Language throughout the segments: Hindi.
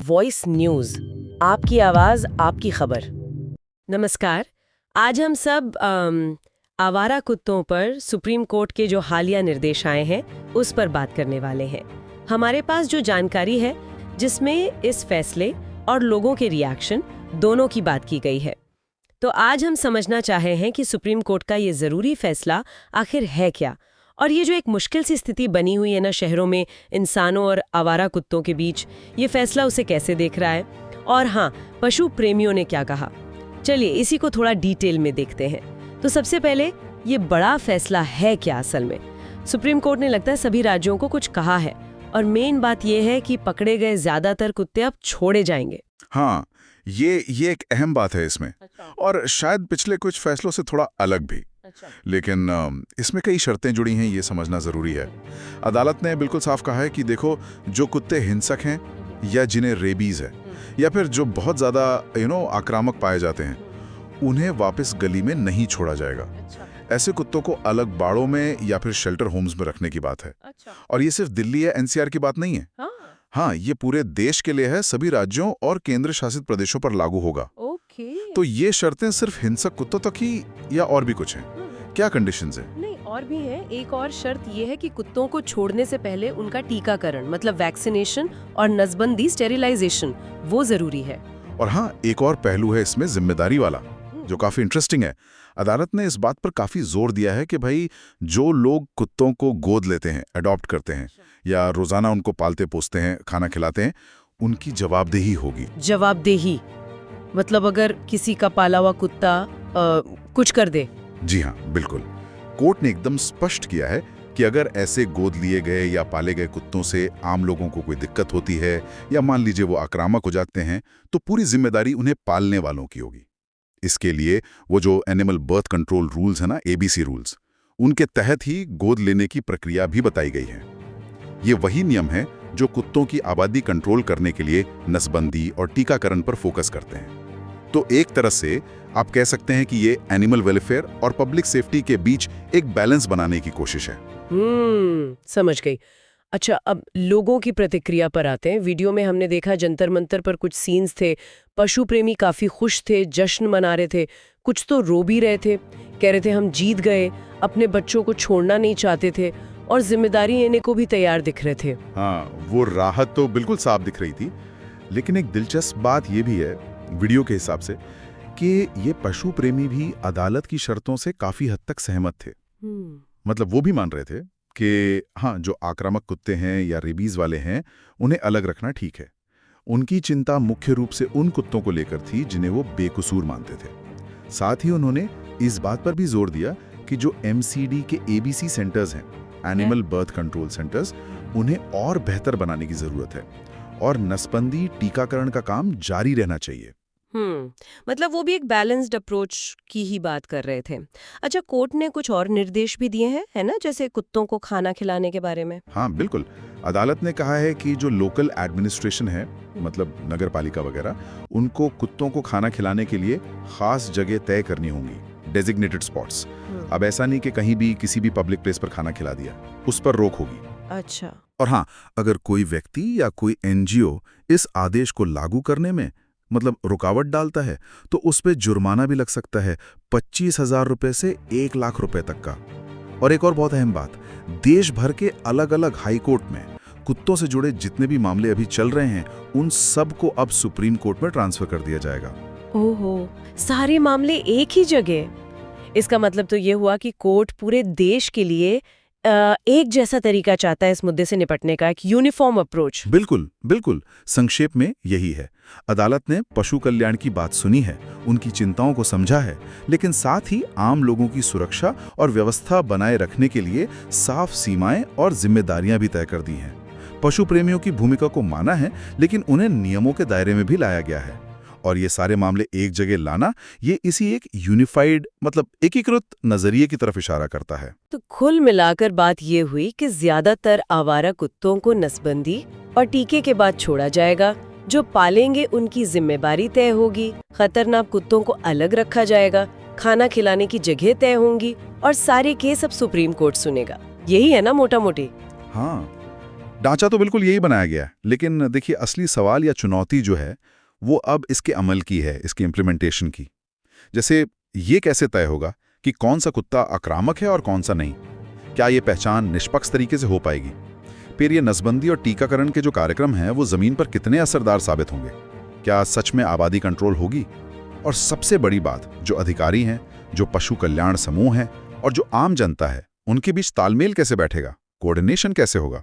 वॉइस न्यूज, आपकी आवाज आपकी खबर। नमस्कार। आज हम सब आवारा कुत्तों पर सुप्रीम कोर्ट के जो हालिया निर्देश आए हैं उस पर बात करने वाले हैं। हमारे पास जो जानकारी है जिसमें इस फैसले और लोगों के रिएक्शन दोनों की बात की गई है, तो आज हम समझना चाहे हैं कि सुप्रीम कोर्ट का ये जरूरी फैसला आखिर है क्या, और ये जो एक मुश्किल सी स्थिति बनी हुई है ना शहरों में इंसानों और आवारा कुत्तों के बीच, ये फैसला उसे कैसे देख रहा है, और हाँ, पशु प्रेमियों ने क्या कहा। चलिए इसी को थोड़ा डिटेल में देखते हैं। तो सबसे पहले, ये बड़ा फैसला है क्या असल में? सुप्रीम कोर्ट ने लगता है सभी राज्यों को कुछ कहा है, और मेन बात यह है कि पकड़े गए ज्यादातर कुत्ते अब छोड़े जाएंगे। हाँ, ये एक अहम बात है इसमें। और शायद पिछले कुछ फैसलों से थोड़ा अलग भी। लेकिन इसमें कई शर्तें जुड़ी हैं, ये समझना जरूरी है। अदालत ने बिल्कुल साफ कहा है कि देखो, जो कुत्ते हिंसक हैं या जिन्हें रेबीज है या फिर जो बहुत ज्यादा आक्रामक पाए जाते हैं, उन्हें वापस गली में नहीं छोड़ा जाएगा। ऐसे कुत्तों को अलग बाड़ों में या फिर शेल्टर होम्स में रखने की बात है। और ये सिर्फ दिल्ली या एनसीआर की बात नहीं है। हाँ, ये पूरे देश के लिए है, सभी राज्यों और केंद्र शासित प्रदेशों पर लागू होगा। तो ये शर्तें सिर्फ हिंसक कुत्तों तक ही या और भी कुछ हैं? क्या कंडीशंस हैं? नहीं, और भी है। एक और शर्त ये है कि कुत्तों को छोड़ने से पहले उनका टीकाकरण, मतलब वैक्सीनेशन और नसबंदी, स्टेरिलाइजेशन, वो जरूरी है। और हाँ, एक और पहलू है इसमें जिम्मेदारी वाला, जो काफी इंटरेस्टिंग है। अदालत ने इस बात पर काफी जोर दिया है कि भाई, जो लोग कुत्तों को गोद लेते हैं, अडॉप्ट करते हैं या रोजाना उनको पालते पोसते हैं, खाना खिलाते हैं, उनकी जवाबदेही होगी। जवाबदेही मतलब अगर किसी का पाला हुआ कुत्ता कुछ कर दे? जी हाँ, बिल्कुल। कोर्ट ने एकदम स्पष्ट किया है कि अगर ऐसे गोद लिए गए या पाले गए कुत्तों से आम लोगों को कोई दिक्कत होती है या मान लीजिए वो आक्रामक हो जाते हैं, तो पूरी जिम्मेदारी उन्हें पालने वालों की होगी। इसके लिए वो जो एनिमल बर्थ कंट्रोल रूल्स है ना, एबीसी रूल्स, उनके तहत ही गोद लेने की प्रक्रिया भी बताई गई है। ये वही नियम है जो कुत्तों की आबादी कंट्रोल करने के लिए नसबंदी और टीकाकरण पर फोकस करते हैं। तो एक तरह से आप कह सकते हैं कि ये एनिमल वेलफेयर और पब्लिक सेफ्टी के बीच एक बैलेंस बनाने की कोशिश है। समझ गई। अच्छा, अब लोगों की प्रतिक्रिया पर आते हैं। वीडियो में हमने देखा जंतर मंतर पर कुछ सीन्स थे। पशु प्रेमी काफी खुश थे, जश्न मना रहे थे, कुछ तो रो भी रहे थे, कह रहे थे हम जीत गए, अपने बच्चों को छोड़ना नहीं चाहते थे और जिम्मेदारी लेने को भी तैयार दिख रहे थे। हाँ, वो राहत तो बिल्कुल साफ दिख रही थी। लेकिन एक दिलचस्प बात ये भी है वीडियो के हिसाब से कि ये पशु प्रेमी भी अदालत की शर्तों से काफी हद तक सहमत थे। मतलब वो भी मान रहे थे कि हाँ, जो आक्रामक कुत्ते हैं या रेबीज वाले हैं, उन्हें अलग रखना ठीक है। उनकी चिंता मुख्य रूप से उन कुत्तों को लेकर थी जिन्हें वो बेकसूर मानते थे। साथ ही उन्होंने इस बात पर भी जोर दिया कि जो एमसीडी के एबीसी सेंटर्स हैं, एनिमल बर्थ कंट्रोल सेंटर्स, उन्हें और बेहतर बनाने की जरूरत है और नसबंदी टीकाकरण का काम जारी रहना चाहिए। मतलब वो भी एक बैलेंस्ड अप्रोच की ही बात कर रहे थे। अच्छा, कोर्ट ने कुछ और निर्देश भी दिए हैं, है ना, जैसे कुत्तों को खाना खिलाने के बारे में? हाँ, बिल्कुल। अदालत ने कहा है कि जो लोकल एडमिनिस्ट्रेशन है, मतलब नगर पालिका वगैरह, उनको कुत्तों को खाना खिलाने के लिए खास जगह तय करनी होंगी, डेजिग्नेटेड स्पॉट्स। अब ऐसा नहीं कि कहीं भी किसी भी पब्लिक प्लेस पर खाना खिला दिया, उस पर रोक होगी। अच्छा। और हाँ, अगर कोई व्यक्ति या कोई एनजीओ इस आदेश को लागू करने में मतलब रुकावट डालता है, तो उस पे जुर्माना भी लग सकता है, 25,000 रुपए से 1 लाख रुपए तक का। और एक और बहुत अहम बात, देश भर के अलग अलग हाई कोर्ट में कुत्तों से जुड़े जितने भी मामले अभी चल रहे हैं, उन सब को अब सुप्रीम कोर्ट में ट्रांसफर कर दिया जाएगा। ओहो, सारे मामले एक ही जगह। इसका मतलब तो ये हुआ कि कोर्ट पूरे देश के लिए एक जैसा तरीका चाहता है इस मुद्दे से निपटने का, एक यूनिफॉर्म अप्रोच। बिल्कुल बिल्कुल। संक्षेप में यही है। अदालत ने पशु कल्याण की बात सुनी है, उनकी चिंताओं को समझा है, लेकिन साथ ही आम लोगों की सुरक्षा और व्यवस्था बनाए रखने के लिए साफ सीमाएं और जिम्मेदारियां भी तय कर दी हैं। पशु प्रेमियों की भूमिका को माना है, लेकिन उन्हें नियमों के दायरे में भी लाया गया है। और ये सारे मामले एक जगह लाना, ये इसी एक यूनिफाइड मतलब एकीकृत नजरिए की तरफ इशारा करता है। तो कुल मिलाकर बात ये हुई कि ज्यादातर आवारा कुत्तों को नसबंदी और टीके के बाद छोड़ा जाएगा, जो पालेंगे उनकी जिम्मेदारी तय होगी, खतरनाक कुत्तों को अलग रखा जाएगा, खाना खिलाने की जगह तय होंगी और सारे केस अब सुप्रीम कोर्ट सुनेगा। यही है ना मोटा मोटी? हाँ, ढांचा तो बिल्कुल यही बनाया गया है, लेकिन देखिए असली सवाल या चुनौती जो है वो अब इसके अमल की है, इसके इम्प्लीमेंटेशन की। जैसे ये कैसे तय होगा कि कौन सा कुत्ता आक्रामक है और कौन सा नहीं? क्या ये पहचान निष्पक्ष तरीके से हो पाएगी? फिर ये नसबंदी और टीकाकरण के जो कार्यक्रम हैं वो जमीन पर कितने असरदार साबित होंगे? क्या सच में आबादी कंट्रोल होगी? और सबसे बड़ी बात, जो अधिकारी हैं, जो पशु कल्याण समूह हैं और जो आम जनता है, उनके बीच तालमेल कैसे बैठेगा, कोऑर्डिनेशन कैसे होगा?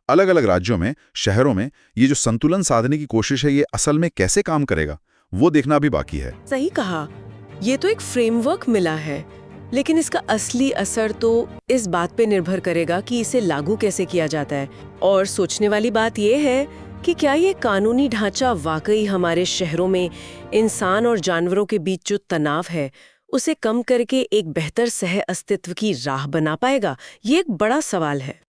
अलग अलग राज्यों में, शहरों में ये जो संतुलन साधने की कोशिश है, ये असल में कैसे काम करेगा, वो देखना भी बाकी है। सही कहा, ये तो एक फ्रेमवर्क मिला है, लेकिन इसका असली असर तो इस बात पे निर्भर करेगा कि इसे लागू कैसे किया जाता है। और सोचने वाली बात ये है कि क्या ये कानूनी ढांचा वाकई हमारे शहरों में इंसान और जानवरों के बीच जो तनाव है उसे कम करके एक बेहतर सह अस्तित्व की राह बना पाएगा? ये एक बड़ा सवाल है।